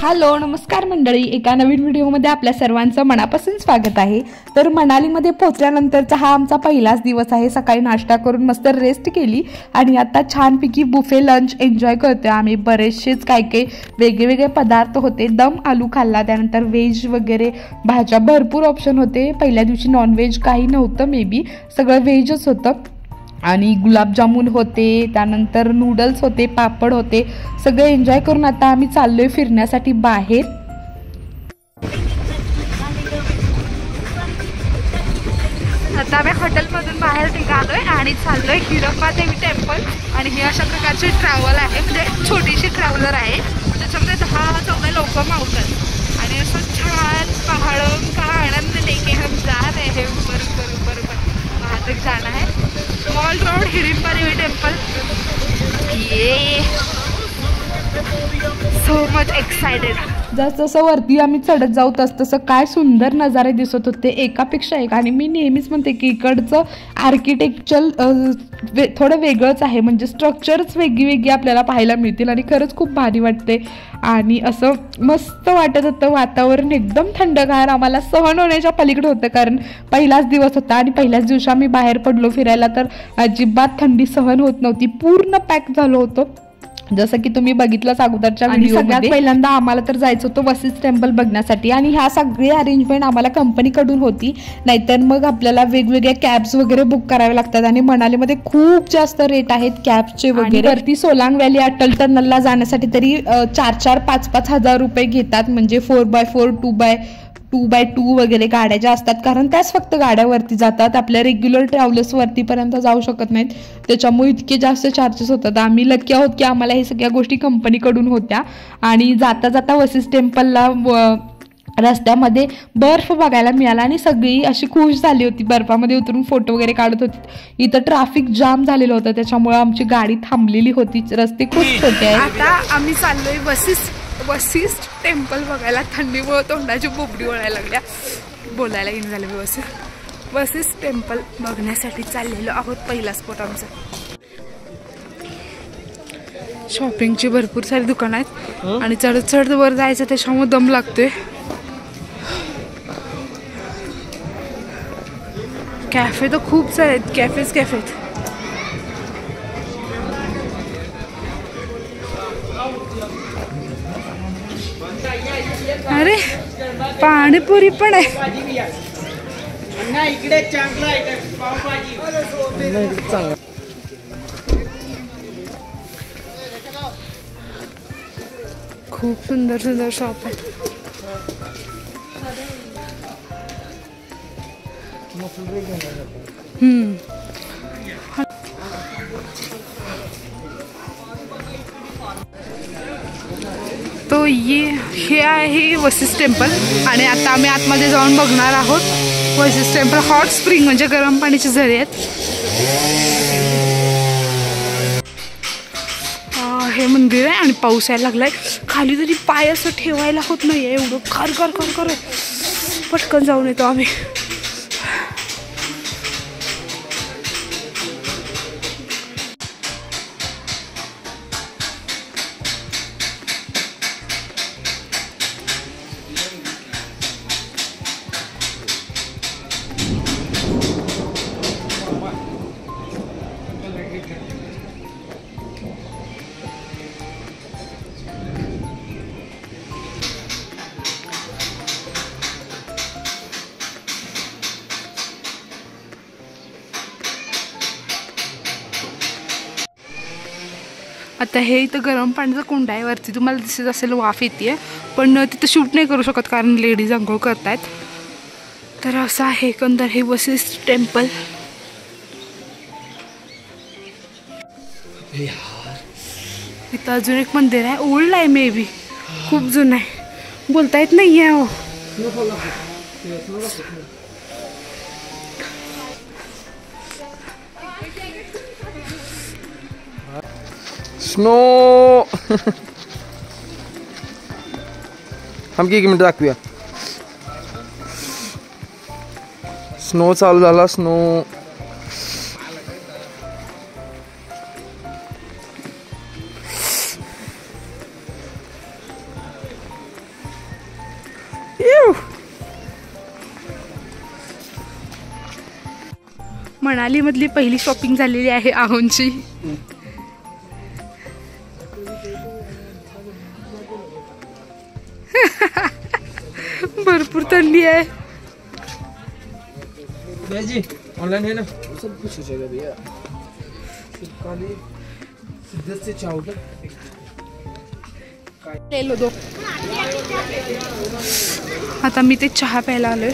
Hello नमस्कार मंडळी, एका नवीन व्हिडिओमध्ये आपल्या सर्वांचं मनापासून स्वागत आहे। तर मनालीमध्ये पोहोचल्यानंतरचा हा आमचा पहिलाच दिवस आहे। सकाळी नाश्ता करून मस्त रेस्ट केली आणि आता छानपैकी बुफे लंच एन्जॉय करतोय आम्ही। बरेचसेच काही वेगवेगळे पदार्थ होते। दम आलू खाल्ला, त्यानंतर व्हेज वगैरे भाज्या, भरपूर ऑप्शन होते। पहिल्या दिवशी नॉनव्हेज काही नव्हतं, मे बी सगळं व्हेजच होतं आणि गुलाबजामुन होते, त्यानंतर नूडल्स होते, पापड होते। सगळे एन्जॉय करून आता आम्ही चाललोय फिरण्यासाठी बाहेर। आता आम्ही हॉटेलमधून बाहेर निघालोय आणि चाललोय हिरप्पा देवी टेम्पल। आणि ही अशा प्रकारची ट्रॅव्हल आहे, म्हणजे छोटीशी ट्रॅव्हलर आहे, त्याच्यामध्ये 10-14 लोक मावतात आणि असं छान पहाड़ों का आनंद लेके हम जा रहे हैं। ऊपर वहाँ तक जाना है। मॉल रोड हिरप्पा देवी टेम्पल। ये सो मच एक्साइटेड। जसं वरती आम्ही चढत जाऊ तसं काय सुंदर नजारे दिसत होते, एकापेक्षा एक। आणि मी नेहमीच म्हणते की इकडचं आर्किटेक्चर थोडं वेगळंच आहे, म्हणजे स्ट्रक्चरच वेगळी आपल्याला पाहायला मिळतील आणि खरंच खूप भारी वाटते आणि असं मस्त वाटत होतं। वातावरण एकदम थंडगार, आम्हाला सहन होण्याच्या पलीकडे होतं, कारण पहिलाच दिवस होता आणि पहिल्याच दिवशी आम्ही बाहेर पडलो फिरायला, तर अजिबात थंडी सहन होत नव्हती। पूर्ण पॅक झालो होतो, जसं की तुम्ही बघितलंच अगोदरच्या व्हिडिओमध्ये। सगळ्यात पहिल्यांदा आम्हाला तर जायचं होतं वसिष्ठ टेम्पल बघण्यासाठी आणि ह्या सगळी अरेंजमेंट आम्हाला कंपनीकडून होती, नाहीतर मग आपल्याला वेगवेगळ्या कॅब्स वगैरे बुक करावे लागतात आणि मनालीमध्ये खूप जास्त रेट आहेत कॅबचे वगैरे। वरती सोलांग व्हॅली अटल टनलला जाण्यासाठी तरी 4-4, 5-5 हजार रुपये घेतात, म्हणजे 4x4, 2x2 वगैरे गाड्या ज्या असतात, कारण त्याच फक्त गाड्यावरती जातात, आपल्या रेग्युलर ट्रॅव्हलर्स वरतीपर्यंत जाऊ शकत नाहीत, त्याच्यामुळे इतके जास्त चार्जेस होतात। आम्ही लकी आहोत की आम्हाला हे सगळ्या गोष्टी कंपनीकडून होत्या। आणि जाता जाता वसिष्ठ टेम्पलला रस्त्यामध्ये बर्फ बघायला मिळाला आणि सगळी अशी खुश झाली होती, बर्फामध्ये उतरून फोटो वगैरे काढत होती। इथं ट्रॅफिक जाम झालेलं होतं, त्याच्यामुळे आमची गाडी थांबलेली होती, रस्ते खूप छोटे आहेत। आता आम्ही चाललोय वसिष्ठ टेम्पल बघायला। थंडीमुळे तोंडाची बोबडी वळायला लागल्या, बोलायला येणं झालं व्यवस्थित। वसिष्ठ टेम्पल बघण्यासाठी चाललेलो आहोत, पहिला स्पॉट आमचा। शॉपिंगची भरपूर सारी दुकानं आहेत आणि चढ वर जायचं, त्याच्यामुळे दम लागतोय। कॅफे तर खूप सारे आहेत, कॅफेत। अरे पाणीपुरी पण आहे। खूप सुंदर शॉप आहे। तो हे आहे वसिष्ठ टेम्पल आणि आता आम्ही आतमध्ये जाऊन बघणार आहोत वसिष्ठ टेम्पल। हॉट स्प्रिंग म्हणजे गरम पाण्याचे झरे आहेत। हे मंदिर आहे आणि पाऊस यायला लागलाय, खाली तरी पाय असं ठेवायला होत नाहीये, एवढं खर पटकन जाऊन येतो आम्ही। आता हे इथं गरम पाण्याचा कुंड आहे, वरती तुम्हाला दिसत असेल वाफ येते, पण तिथं शूट नाही करू शकत कारण लेडीज आंघोळ करतायत। तर असं आहे एकंदर हे वसिष्ठ टेम्पल। इथं अजून एक मंदिर आहे, ओल्ड आहे, मे बी खूप जुनं आहे, बोलता येत नाहीये हो। स्नो आमकी 1 मिनिट दाखवूया। स्नो चालू झाला, स्नो मनाली मधली पहिली शॉपिंग झालेली आहे आहोंची. भरपूर थंडी आहे. ऑनलाइन है ना, सब कुछ हो जाएगा भैया. से चावल आता मी ते चहा प्यायला आलोय.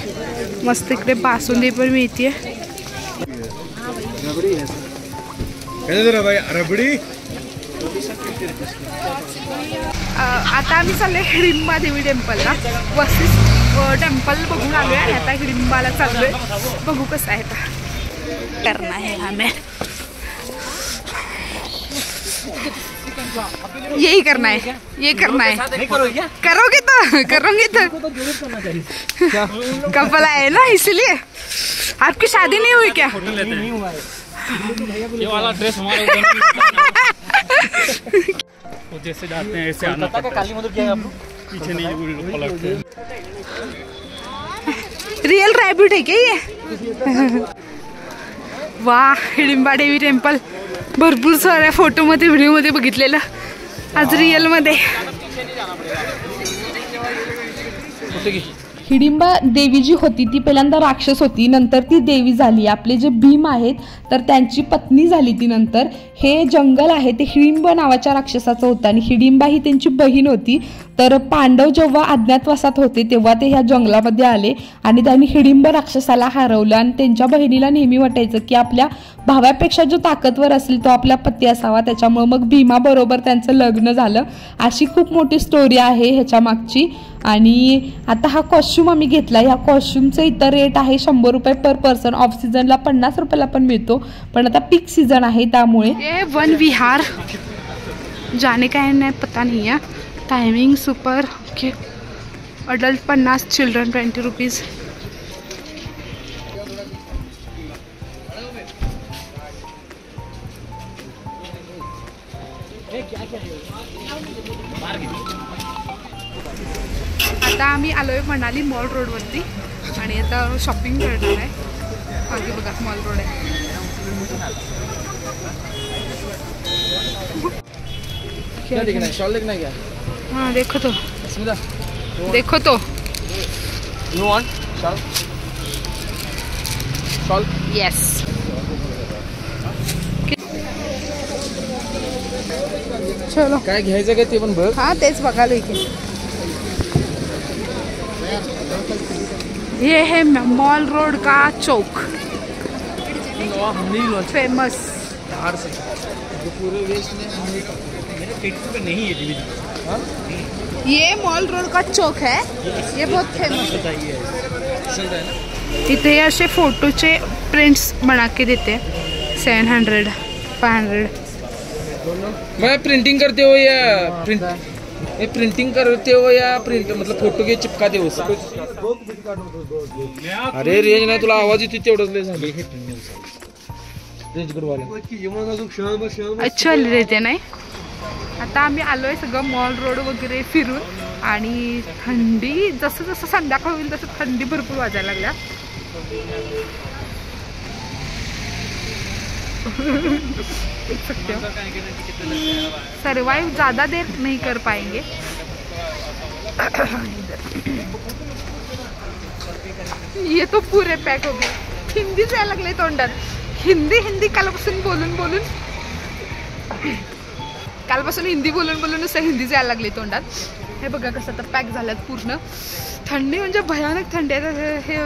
मस्त इकडे बासुंदी पण मिळते. आता आम्ही चाललोय हिडिंबा देवी टेम्पलला. वशिष्ठ टेम्पल बघून आलोय आणि आता हिडिंबाला चाललोय. बघू कसं आहे करना है हमें. यही करना है, ये करना है. करोगे तो कपल है ना, इसलिए. आपकी शादी नहीं हुई क्या? ये वाला ड्रेस हमारे जैसे जाते हैं ऐसे आना पड़ता है. पीछे नहीं पलटते. रियल रैबिट है क्या ये? वाह, हिडिंबा देवी टेम्पल भरपूर साऱ्या फोटोमध्ये व्हिडिओमध्ये बघितलेलं, आज रिअलमध्ये. हिडिंबा देवी जी होती ती पहिल्यांदा राक्षस होती, नंतर ती देवी झाली. आपले जे भीम आहेत तर त्यांची पत्नी झाली ती. नंतर हे जंगल आहे ते हिडिंबा नावाच्या राक्षसाचं होतं आणि हिडिंबा ही त्यांची बहीण होती. तर पांडव जेव्हा अज्ञातवासात होते तेव्हा ते ह्या जंगलामध्ये आले आणि त्यांनी हिडिंबा राक्षसाला हरवलं. आणि त्यांच्या बहिणीला नेहमी वाटायचं की आपल्या भावापेक्षा जो ताकदवर असेल तो आपला पती असावा, त्याच्यामुळे मग भीमाबरोबर त्यांचं लग्न झालं. अशी खूप मोठी स्टोरी आहे ह्याच्या मागची. आणि आता हा कॉस्ट्यूम आम्ही घेतला. ह्या कॉस्ट्यूमचं इतर रेट आहे 100 रुपये पर पर्सन. ऑफ सीझनला 50 रुपयाला पण मिळतो, पण आता पीक सीझन आहे त्यामुळे. ये वन विहार जाने का है पता नहीं है. Timing super okay. Adult 50, children 20 rupees. आता आम्ही आलोय मनाली मॉल रोडवरती आणि आता शॉपिंग करणार आहे. मागे बघा मॉल रोड आहे. क्या देखना है? शॉल देखना है क्या? हाँ देखो तो, देखो तो. You want shawl? Shawl? Yes. चलो काय घ्यायचं काय ते पण बघ. हाँ तेच बघालोय की. ये है मॉल रोड का चौक, फेमस. पूरे वेस्ट में नहीं है. ये मॉल रोड का चौक है, ये बहुत फेमस है. इथे असे फोटोचे प्रिंट्स बना के देते हैं. 700, 500. मैं प्रिंटिंग करते हो या प्रिंटिंग करते हो या प्रिंट मतलब फोटो के चिपकाते हो? अरे रेंज नाही तुला आवाज येतो तेवढंच लय झालं. रेंज कडवाले अच्छा देते नाही. आता आम्ही आलोय सगळं मॉल रोड वगैरे फिरून आणि थंडी जसं जसं संध्याकाळ होईल तसं थंडी भरपूर वाजायला लागल्या. देख सकते हो, सर्वाइव ज़्यादा देर नहीं कर पाएंगे. ये तो पूरे पैक हो गए. हिंदी जायला लागले तोंडात. हिंदी कालपासून हिंदी बोलून नुसतं हिंदी जायला लागले तोंडात. हे बघा कसं तर पॅक झाल्यात पूर्ण. थंडी म्हणजे भयानक थंडी आहे. हे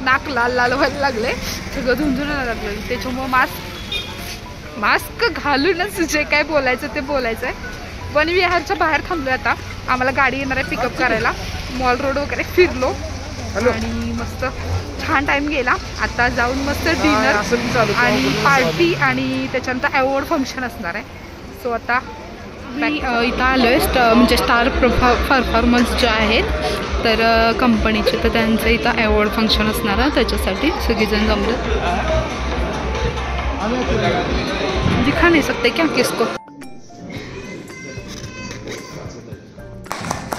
नाक लाल लाल व्हायला लागले, सगळं झुंझुनायला लागलं. त्याच्यामुळे मास्क घालूनच जे काय बोलायचं ते बोलायचं आहे. वन विहारच्या बाहेर थांबलोय आता. आम्हाला गाडी येणार आहे पिकअप करायला. मॉल रोड वगैरे फिरलो आणि मस्त छान टाइम गेला. आता जाऊन मस्त डिनर आणि पार्टी आणि त्याच्यानंतर अवॉर्ड फंक्शन असणार आहे. सो आता मी इथं आलोय म्हणजे स्टार परफॉर्मन्स जे आहेत तर कंपनीचे, तर त्यांचं इथं अवॉर्ड फंक्शन असणार आहे. त्याच्यासाठी सगळेजण जमले. दिखा नहीं सकते क्या किसको.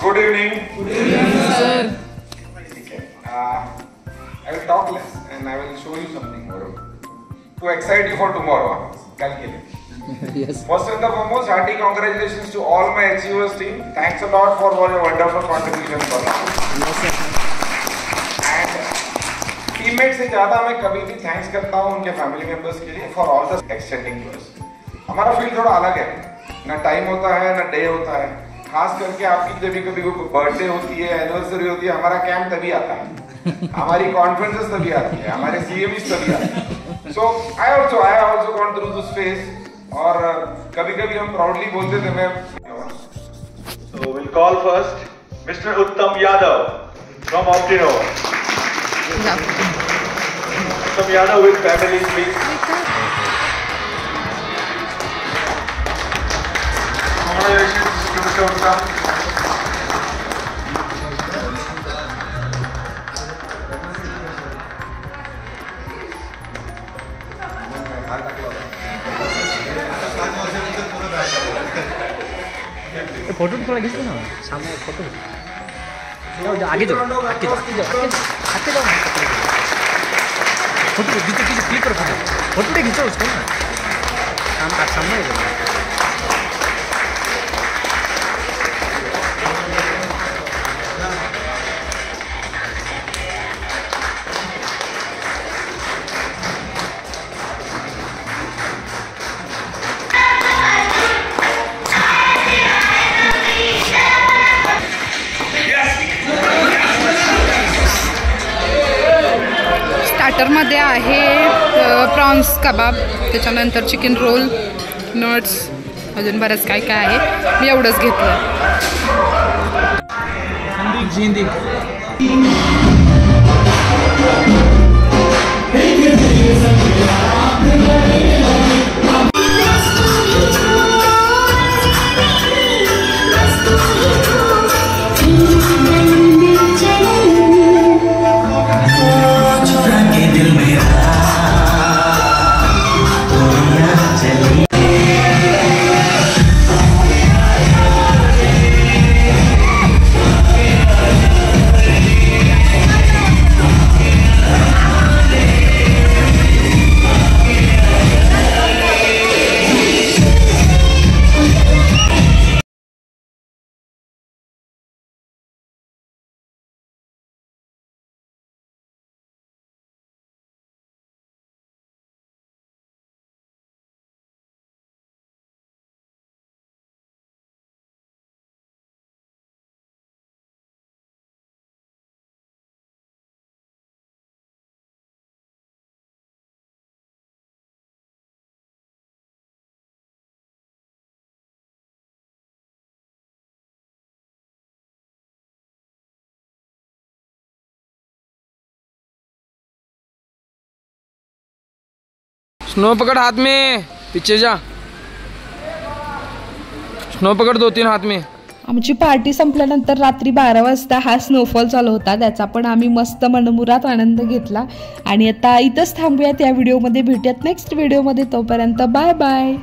Good evening. Good evening, sir. I will talk less and I will show you something more. to excite you for tomorrow. कल के लिए. Yes. First and foremost, hearty congratulations to all my Achievers team. Thanks a lot for all your wonderful contribution for us. Yes, sir. And teammates से ज़्यादा मैं कभी भी thanks करता हूँ उनके family members के लिए for all the extending tours. हमारा feel थोड़ा अलग है. ना टाइम होता है, ना डे होता है. खास करके आपकी जब कभी कोई बर्थडे होती है, एनिवर्सरी होती है, हमारा कैंप तभी आता है. हमारी कॉन्फ्रेंसेस तभी आती है, हमारे CMEs तभी आते हैं. So I also gone through this phase. और कभी-कभी हम प्राउडली बोलते थे मैं. So we'll call first Mr. Uttam Yadav from Optino. Uttam Yadav with family, please. Congratulations to Mr. Uttam. Photo थोड़ा खींच ना सामने फोटो आगे जाओ फोटो पीछे क्लिक करो फोटो खींचो उसको ना सामने स्टार्टरमध्ये आहे प्रॉन्स कबाब, त्याच्यानंतर चिकन रोल, नट्स, अजून बरंच काय काय आहे. मी एवढंच घेतलं. स्नो पकड़ हाथ में, पीछे जा. स्नो पकड़ 2-3 हाथ में. आमची पार्टी संपल्यानंतर रात्री 12 वाजता हा स्नोफॉल चालू होता. त्याचा पण आम्ही मस्त मनमुरात आनंद घेतला. आणि आता इथंच थांबूयात. या व्हिडिओमध्ये भेटूयात नेक्स्ट व्हिडिओमध्ये. तोपर्यंत बाय बाय.